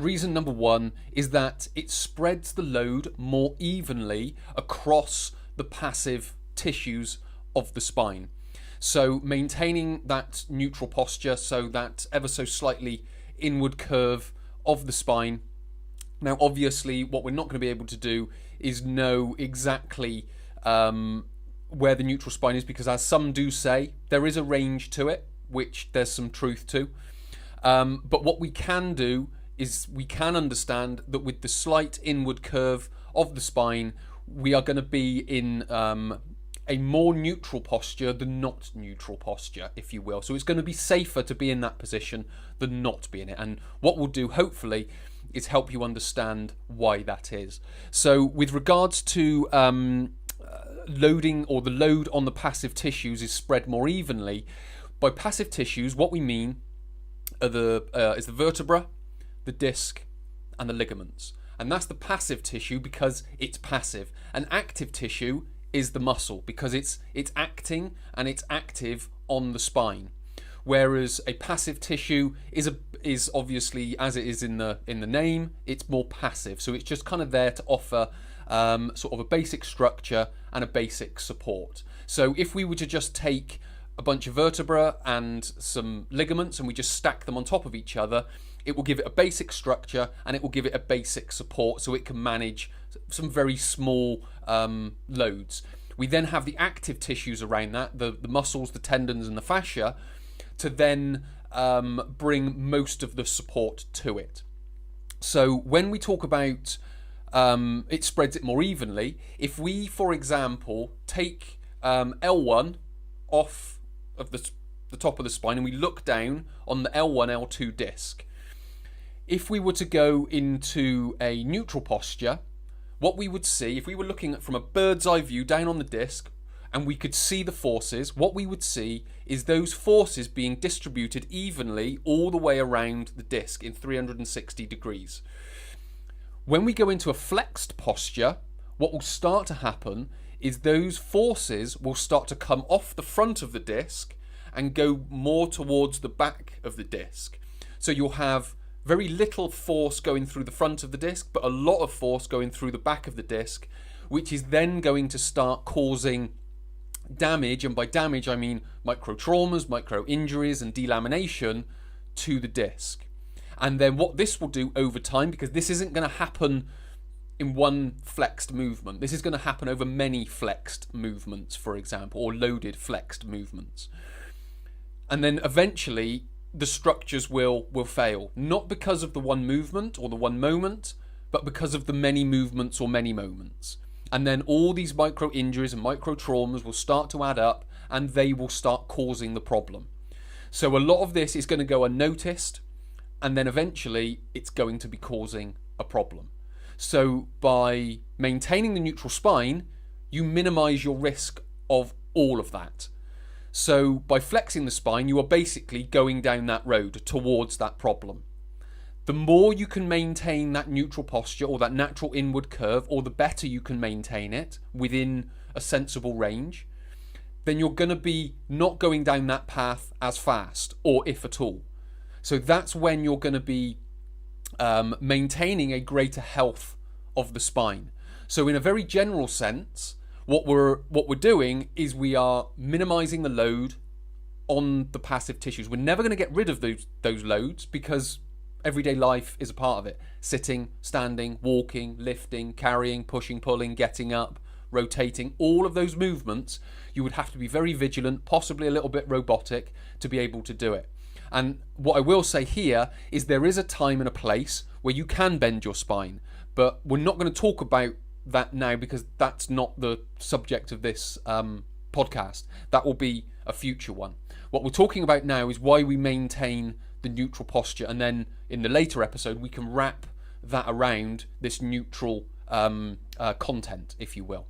And reason number one is that it spreads the load more evenly across the passive tissues of the spine. So maintaining that neutral posture, so that ever so slightly inward curve of the spine. Now, obviously, what we're not going to be able to do is know exactly where the neutral spine is, because as some do say, there is a range to it, which there's some truth to. But what we can do is we can understand that with the slight inward curve of the spine, we are going to be in a more neutral posture than not neutral posture, if you will. So it's going to be safer to be in that position than not be in it. And what we'll do, hopefully, is help you understand why that is. So with regards to loading, or the load on the passive tissues is spread more evenly, by passive tissues, what we mean are is the vertebra, the disc, and the ligaments. And that's the passive tissue because it's passive. An active tissue is the muscle because it's acting and it's active on the spine. Whereas a passive tissue is obviously, as it is in the name, it's more passive. So it's just kind of there to offer sort of a basic structure and a basic support. So if we were to just take a bunch of vertebra and some ligaments and we just stack them on top of each other, it will give it a basic structure and it will give it a basic support so it can manage some very small loads. We then have the active tissues around that, the muscles, the tendons and the fascia, to then bring most of the support to it. So when we talk about it spreads it more evenly, if we, for example, take L1 off of the top of the spine and we look down on the L1, L2 disc, if we were to go into a neutral posture, what we would see, if we were looking at from a bird's eye view down on the disc and we could see the forces, what we would see is those forces being distributed evenly all the way around the disc in 360 degrees. When we go into a flexed posture, what will start to happen is those forces will start to come off the front of the disc and go more towards the back of the disc. So you'll have very little force going through the front of the disc, but a lot of force going through the back of the disc, which is then going to start causing damage, and by damage I mean micro traumas, micro injuries and delamination to the disc. And then what this will do over time, because this isn't going to happen in one flexed movement, this is going to happen over many flexed movements, for example, or loaded flexed movements. And then eventually the structures will fail, not because of the one movement or the one moment, but because of the many movements or many moments. And then all these micro injuries and micro traumas will start to add up and they will start causing the problem. So a lot of this is going to go unnoticed, and then eventually it's going to be causing a problem. So by maintaining the neutral spine, you minimize your risk of all of that. So by flexing the spine, you are basically going down that road towards that problem. The more you can maintain that neutral posture or that natural inward curve, or the better you can maintain it within a sensible range, then you're going to be not going down that path as fast, or if at all. So that's when you're going to be maintaining a greater health of the spine. So in a very general sense, what we're doing is we are minimizing the load on the passive tissues. We're never going to get rid of those loads because everyday life is a part of it. Sitting, standing, walking, lifting, carrying, pushing, pulling, getting up, rotating, all of those movements, you would have to be very vigilant, possibly a little bit robotic, to be able to do it. And what I will say here is there is a time and a place where you can bend your spine, but we're not going to talk about that now because that's not the subject of this podcast. That will be a future one. What we're talking about now is why we maintain the neutral posture, and then in the later episode we can wrap that around this neutral content, if you will.